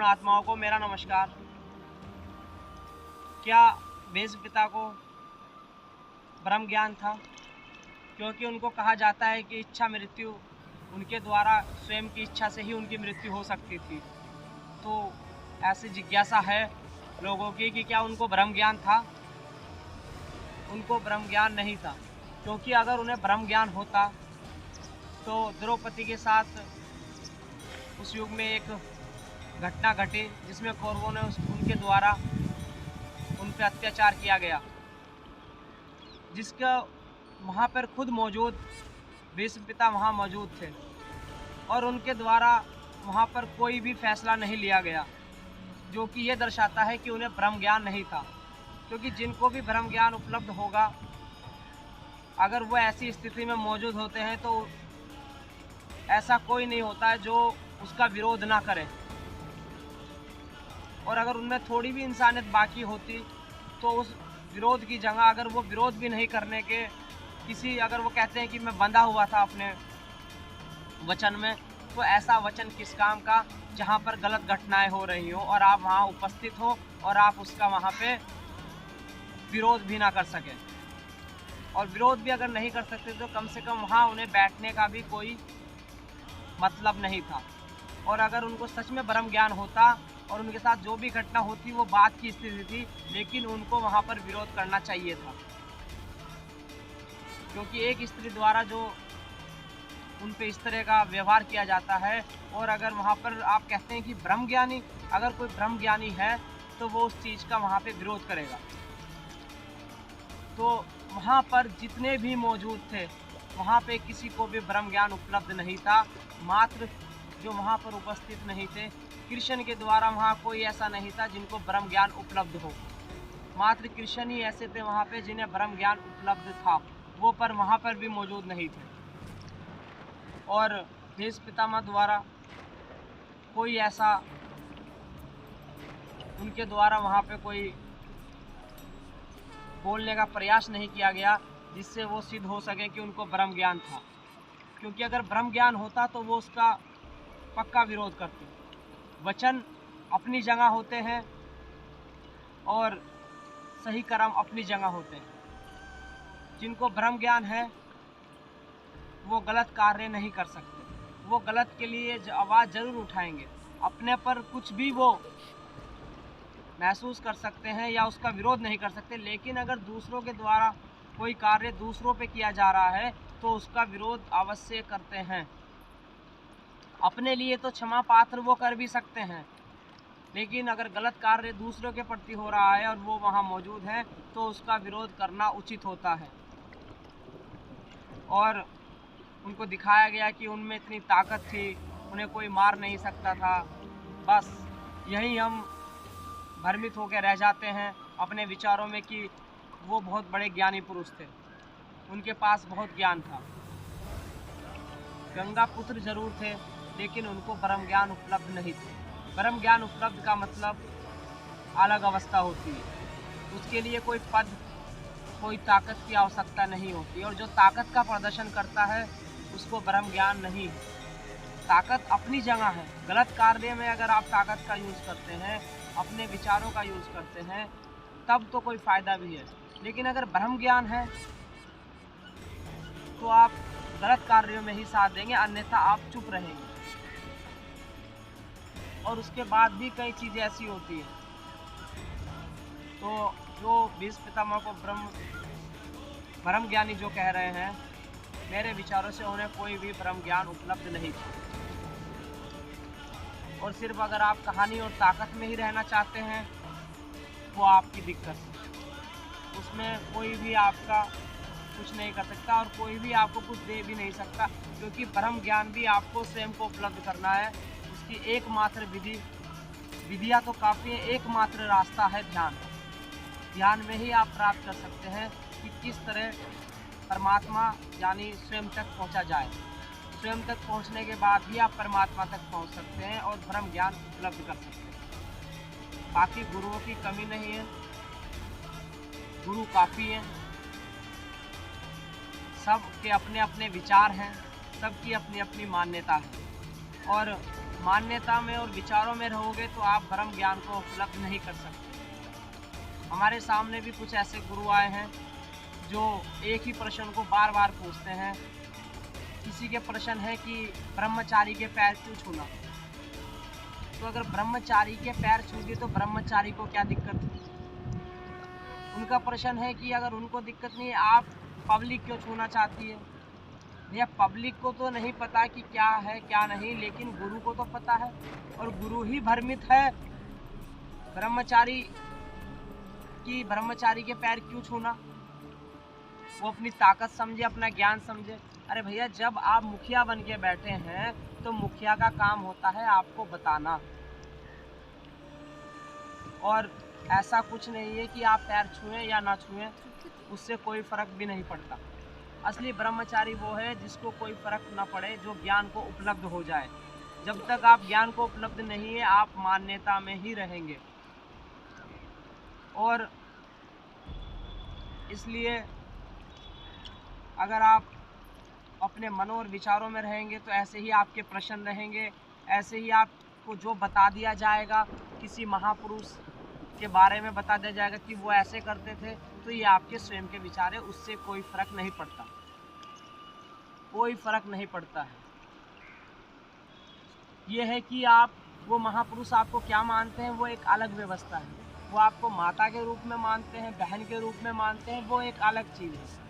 संपूर्ण आत्माओं को मेरा नमस्कार। क्या वेद पिता को ब्रह्म ज्ञान था? क्योंकि उनको कहा जाता है कि इच्छा मृत्यु उनके द्वारा स्वयं की इच्छा से ही उनकी मृत्यु हो सकती थी। तो ऐसी जिज्ञासा है लोगों की कि क्या उनको ब्रह्म ज्ञान था? उनको ब्रह्म ज्ञान नहीं था, क्योंकि अगर उन्हें ब्रह्म ज्ञान होता तो द्रौपदी के साथ उस युग में एक घटना घटी जिसमें कौरवों ने उनके द्वारा उन पर अत्याचार किया गया, जिसका वहाँ पर खुद मौजूद भीष्म पिता वहाँ मौजूद थे और उनके द्वारा वहाँ पर कोई भी फैसला नहीं लिया गया, जो कि ये दर्शाता है कि उन्हें ब्रह्म ज्ञान नहीं था। क्योंकि जिनको भी ब्रह्म ज्ञान उपलब्ध होगा, अगर वो ऐसी स्थिति में मौजूद होते हैं तो ऐसा कोई नहीं होता है जो उसका विरोध ना करे। और अगर उनमें थोड़ी भी इंसानियत बाकी होती तो उस विरोध की जगह अगर वो विरोध भी नहीं करने के अगर वो कहते हैं कि मैं बंधा हुआ था अपने वचन में, तो ऐसा वचन किस काम का जहाँ पर गलत घटनाएं हो रही हो और आप वहाँ उपस्थित हो और आप उसका वहाँ पे विरोध भी ना कर सकें। और विरोध भी अगर नहीं कर सकते तो कम से कम वहाँ उन्हें बैठने का भी कोई मतलब नहीं था। और अगर उनको सच में ब्रह्म ज्ञान होता और उनके साथ जो भी घटना होती वो बात की स्थिति थी, लेकिन उनको वहाँ पर विरोध करना चाहिए था। क्योंकि एक स्त्री द्वारा जो उन पे इस तरह का व्यवहार किया जाता है, और अगर वहाँ पर आप कहते हैं कि ब्रह्म ज्ञानी, अगर कोई ब्रह्म ज्ञानी है तो वो उस चीज़ का वहाँ पे विरोध करेगा। तो वहाँ पर जितने भी मौजूद थे वहाँ पे किसी को भी ब्रह्म ज्ञान उपलब्ध नहीं था। मात्र जो वहाँ पर उपस्थित नहीं थे, कृष्ण के द्वारा वहाँ कोई ऐसा नहीं था जिनको ब्रह्म ज्ञान उपलब्ध हो। मात्र कृष्ण ही ऐसे थे वहाँ पे जिन्हें ब्रह्म ज्ञान उपलब्ध था, वो पर वहाँ पर भी मौजूद नहीं थे। और भीष्म पितामह द्वारा कोई ऐसा उनके द्वारा वहाँ पे कोई बोलने का प्रयास नहीं किया गया जिससे वो सिद्ध हो सके कि उनको ब्रह्म ज्ञान था। क्योंकि अगर ब्रह्म ज्ञान होता तो वो उसका पक्का विरोध करते। वचन अपनी जगह होते हैं और सही कर्म अपनी जगह होते हैं। जिनको ब्रह्म ज्ञान है वो गलत कार्य नहीं कर सकते, वो गलत के लिए आवाज़ ज़रूर उठाएंगे, अपने पर कुछ भी वो महसूस कर सकते हैं या उसका विरोध नहीं कर सकते। लेकिन अगर दूसरों के द्वारा कोई कार्य दूसरों पे किया जा रहा है तो उसका विरोध अवश्य करते हैं। अपने लिए तो क्षमा पात्र वो कर भी सकते हैं, लेकिन अगर गलत कार्य दूसरों के प्रति हो रहा है और वो वहाँ मौजूद है तो उसका विरोध करना उचित होता है। और उनको दिखाया गया कि उनमें इतनी ताकत थी, उन्हें कोई मार नहीं सकता था। बस यही हम भ्रमित होकर रह जाते हैं अपने विचारों में कि वो बहुत बड़े ज्ञानी पुरुष थे, उनके पास बहुत ज्ञान था। गंगा पुत्र जरूर थे, लेकिन उनको ब्रह्म ज्ञान उपलब्ध नहीं थे। ब्रह्म ज्ञान उपलब्ध का मतलब अलग अवस्था होती है, उसके लिए कोई पद, कोई ताकत की आवश्यकता नहीं होती। और जो ताकत का प्रदर्शन करता है उसको ब्रह्म ज्ञान नहीं है। ताकत अपनी जगह है। गलत कार्य में अगर आप ताकत का यूज़ करते हैं, अपने विचारों का यूज़ करते हैं, तब तो कोई फ़ायदा भी है। लेकिन अगर ब्रह्म ज्ञान है तो आप गलत कार्यों में ही साथ देंगे, अन्यथा आप चुप रहेंगे। और उसके बाद भी कई चीज़ें ऐसी होती हैं। तो जो भीष्म पितामह को ब्रह्म ज्ञानी जो कह रहे हैं, मेरे विचारों से उन्हें कोई भी ब्रह्म ज्ञान उपलब्ध नहीं था। और सिर्फ अगर आप कहानी और ताकत में ही रहना चाहते हैं वो आपकी दिक्कत है, उसमें कोई भी आपका कुछ नहीं कर सकता और कोई भी आपको कुछ दे भी नहीं सकता। क्योंकि ब्रह्म ज्ञान भी आपको स्वयं को उपलब्ध करना है। उसकी एकमात्र विधियाँ तो काफ़ी है, एकमात्र रास्ता है ध्यान। ध्यान में ही आप प्राप्त कर सकते हैं कि किस तरह परमात्मा यानी स्वयं तक पहुंचा जाए। स्वयं तक पहुंचने के बाद ही आप परमात्मा तक पहुंच सकते हैं और ब्रह्म ज्ञान उपलब्ध कर सकते हैं। बाकी गुरुओं की कमी नहीं है, गुरु काफ़ी हैं। सब के अपने अपने विचार हैं, सबकी अपनी अपनी मान्यता है। और मान्यता में और विचारों में रहोगे तो आप ब्रह्म ज्ञान को उपलब्ध नहीं कर सकते। हमारे सामने भी कुछ ऐसे गुरु आए हैं जो एक ही प्रश्न को बार बार पूछते हैं। किसी के प्रश्न है कि ब्रह्मचारी के पैर क्यों छूना, तो अगर ब्रह्मचारी के पैर छूगी तो ब्रह्मचारी को क्या दिक्कत है। उनका प्रश्न है कि अगर उनको दिक्कत नहीं है, आप पब्लिक क्यों छूना चाहती है। भैया पब्लिक को तो नहीं पता कि क्या है क्या नहीं, लेकिन गुरु को तो पता है, और गुरु ही भ्रमित है ब्रह्मचारी के पैर क्यों छूना। वो अपनी ताकत समझे, अपना ज्ञान समझे। अरे भैया जब आप मुखिया बन के बैठे हैं तो मुखिया का काम होता है आपको बताना, और ऐसा कुछ नहीं है कि आप पैर छुएं या ना छुएं, उससे कोई फर्क भी नहीं पड़ता। असली ब्रह्मचारी वो है जिसको कोई फर्क ना पड़े, जो ज्ञान को उपलब्ध हो जाए। जब तक आप ज्ञान को उपलब्ध नहीं है आप मान्यता में ही रहेंगे। और इसलिए अगर आप अपने मनों और विचारों में रहेंगे तो ऐसे ही आपके प्रश्न रहेंगे, ऐसे ही आपको जो बता दिया जाएगा, किसी महापुरुष के बारे में बता दिया जाएगा कि वो ऐसे करते थे, तो ये आपके स्वयं के विचार है, उससे कोई फर्क नहीं पड़ता, कोई फर्क नहीं पड़ता है। ये है कि आप वो महापुरुष आपको क्या मानते हैं, वो एक अलग व्यवस्था है। वो आपको माता के रूप में मानते हैं, बहन के रूप में मानते हैं, वो एक अलग चीज़ है।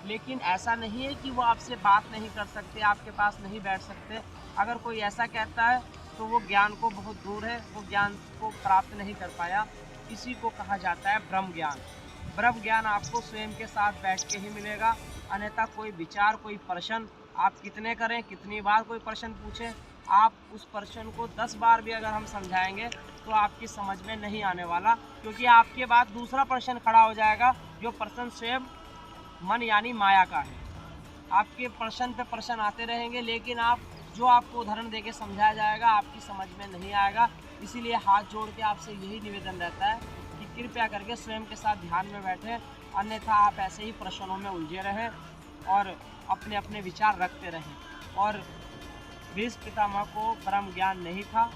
लेकिन ऐसा नहीं है कि वो आपसे बात नहीं कर सकते, आपके पास नहीं बैठ सकते। अगर कोई ऐसा कहता है तो वो ज्ञान को बहुत दूर है, वो ज्ञान को प्राप्त नहीं कर पाया। इसी को कहा जाता है ब्रह्म ज्ञान। ब्रह्म ज्ञान आपको स्वयं के साथ बैठ के ही मिलेगा, अन्यथा कोई विचार, कोई प्रश्न आप कितने करें, कितनी बार कोई प्रश्न पूछें, आप उस प्रश्न को 10 बार भी अगर हम समझाएंगे तो आपकी समझ में नहीं आने वाला, क्योंकि आपके बाद दूसरा प्रश्न खड़ा हो जाएगा, जो प्रश्न स्वयं मन यानी माया का है। आपके प्रश्न पे प्रश्न आते रहेंगे, लेकिन जो आपको उदाहरण देके समझाया जाएगा आपकी समझ में नहीं आएगा। इसीलिए हाथ जोड़ के आपसे यही निवेदन रहता है कि कृपया करके स्वयं के साथ ध्यान में बैठें, अन्यथा आप ऐसे ही प्रश्नों में उलझे रहें और अपने अपने विचार रखते रहें। और भीष्म पितामह को ब्रह्म ज्ञान नहीं था,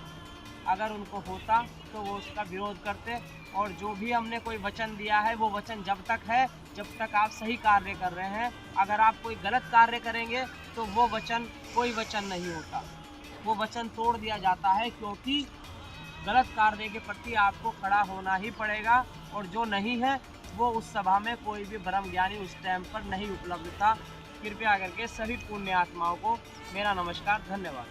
अगर उनको होता तो वो उसका विरोध करते। और जो भी हमने कोई वचन दिया है वो वचन जब तक है जब तक आप सही कार्य कर रहे हैं। अगर आप कोई गलत कार्य करेंगे तो वो वचन कोई वचन नहीं होता, वो वचन तोड़ दिया जाता है, क्योंकि गलत कार्य के प्रति आपको खड़ा होना ही पड़ेगा। और जो नहीं है वो उस सभा में कोई भी ब्रह्म ज्ञानी उस टाइम पर नहीं उपलब्ध था। कृपया करके सभी पुण्य आत्माओं को मेरा नमस्कार, धन्यवाद।